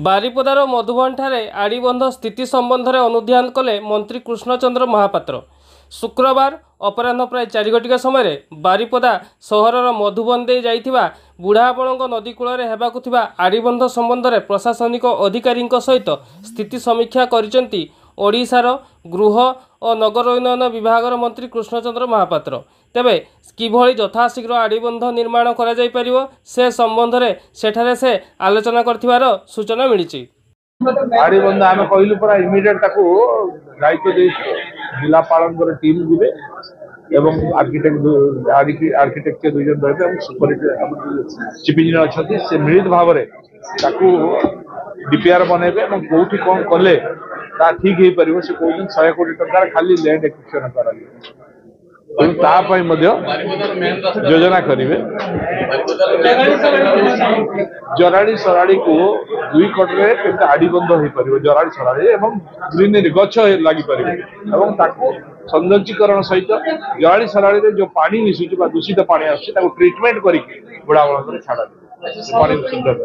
बारिपदार मधुबन ठारे आड़ीबंध स्थिति संबंध में अनुध्यान कले मंत्री कृष्णचंद्र महापात्र। शुक्रवार अपराह प्राय 4 घटिका समय बारिपदा सहरर मधुबन दे जाइथिबा बुढ़ापणक नदी कूल होगा आड़ीबंध संबंध में प्रशासनिक अधिकारी सहित स्थिति समीक्षा करिसेंती ओडिशार गृह और नगर उन्नयन विभाग मंत्री कृष्णचंद्र महापात्र। तेबे किभली यथाशीघ्र आड़ीबंध निर्माण करा जाय परिबो से संबंध में सेठारे से आलोचना करथिबार सूचना मिली। आड़ीबंध आम कहलु पूरा इमिडिएट ताकू दायित्व दे जिलापाल टीम जीवे एवं आर्किटेक्चर दुई जन रही चीफ इंजीनियर अच्छा से मिलित भाव में डीपीआर बनइबे कौटी कौन कले ठीक हो पार से कहते 100 कोटी टकर खाली लैंड एक्विजिशन कर योजना करेंगे। जराड़ी सराड़ी को 2 कटरे आड़ीबंध हो पार जराड़ी सराड़ी एवं ग्रीनरी गछ लगी पारे सौंदर्यीकरण सहित जराड़ी सराड़ी जो पानी मिशुची दूषित पानी आसुची ट्रीटमेंट करके बुढ़ा छाड़ा पानी सुंदर।